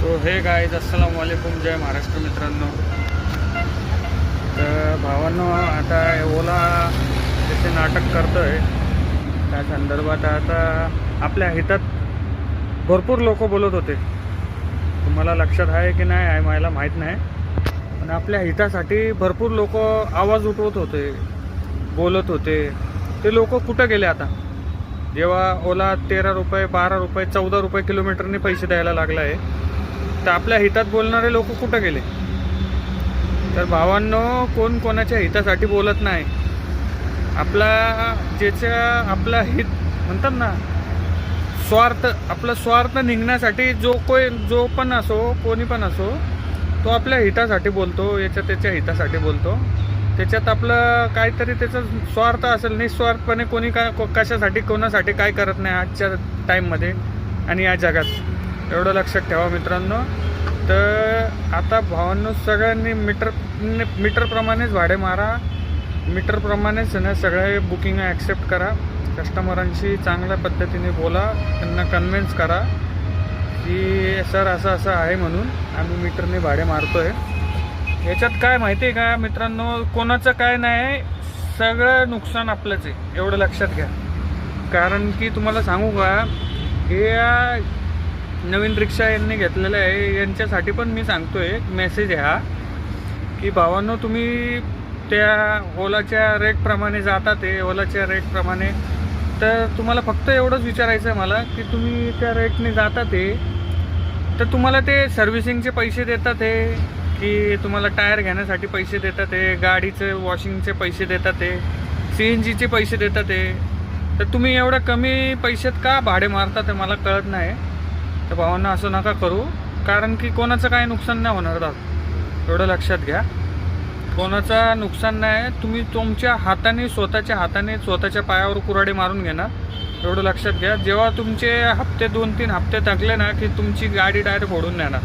तो हे गाईज अस्सलाम वालेकुम, जय महाराष्ट्र मित्रांनो. तर भावांनो, आता ओला त्याचे नाटक करतोय त्या संदर्भात आता आपल्या हितात भरपूर लोक बोलत होते. तुम्हाला लक्षात आहे की नाही आहे मला माहीत नाही, पण आपल्या हितासाठी भरपूर लोक आवाज उठवत होते, बोलत होते. ते लोक कुठं गेले आता? जेव्हा ओला 13 रुपये 12 रुपये 14 रुपये किलोमीटरने पैसे द्यायला लागला आहे, तर आपल्या हितात बोलणारे लोक कुठं गेले? तर भावांनो, कोण कोणाच्या हितासाठी बोलत नाही. आपला हित म्हणतात ना, आपला स्वार्थ निघण्यासाठी जो पण असो, कोणी पण असो, तो आपल्या हितासाठी बोलतो, त्याच्या हितासाठी बोलतो. त्याच्यात आपलं काहीतरी त्याचा स्वार्थ असेल. निस्वार्थपणे कोणी कशासाठी कोणासाठी काय करत नाही आजच्या टाईममध्ये आणि या जगात. एवढं लक्षात ठेवा मित्रांनो. तर आता भावांनो, सगळ्यांनी मीटरप्रमाणेच भाडे मारा, मीटरप्रमाणेच ना सगळे बुकिंग ॲक्सेप्ट करा. कस्टमरांशी चांगल्या पद्धतीने बोला, त्यांना कन्व्हिन्स करा की सर असं आहे म्हणून आम्ही मीटरने भाडे मारतोय. याच्यात काय माहिती आहे का मित्रांनो, कोणाचं काय नाही, सगळं नुकसान आपलंच आहे, एवढं लक्षात घ्या. कारण की तुम्हाला सांगू का, हे नवीन रिक्षा यांनी घेतलेलं आहे, यांच्यासाठी पण मी सांगतोय, मेसेज आहे हा, की भावांनो, तुम्ही त्या ओलाच्या रेटप्रमाणे जाता, ते ओलाच्या रेटप्रमाणे, तर तुम्हाला फक्त एवढंच विचारायचं आहे मला की तुम्ही त्या रेटने जाता ते, तर तुम्हाला ते सर्व्हिसिंगचे पैसे देतात ते, की तुम्हाला टायर घेण्यासाठी पैसे देतात ते, गाडीचे वॉशिंगचे पैसे देतात ते, CNGचे पैसे देतात ते, तर तुम्ही एवढ्या कमी पैशात का भाडे मारता ते मला कळत नाही. तर भावांना असं नका करू, कारण की कोणाचं काय नुकसान नाही होणार दादा, एवढं लक्षात घ्या. कोणाचं नुकसान नाही. तुम्ही तुमच्या हाताने स्वतःच्या पायावर कुऱ्हाडी मारून घेणार, एवढं लक्षात घ्या. जेव्हा तुमचे हप्ते 2-3 हप्ते थकले ना, की तुमची गाडी डायरेक्ट फोडून नेणार,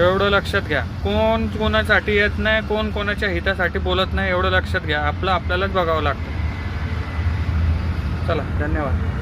एवढं लक्षात घ्या. कोण कोणासाठी येत नाही, कोण कोणाच्या हितासाठी बोलत नाही, एवढं लक्षात घ्या. आपल्यालाच बघावं लागतं. चला, धन्यवाद.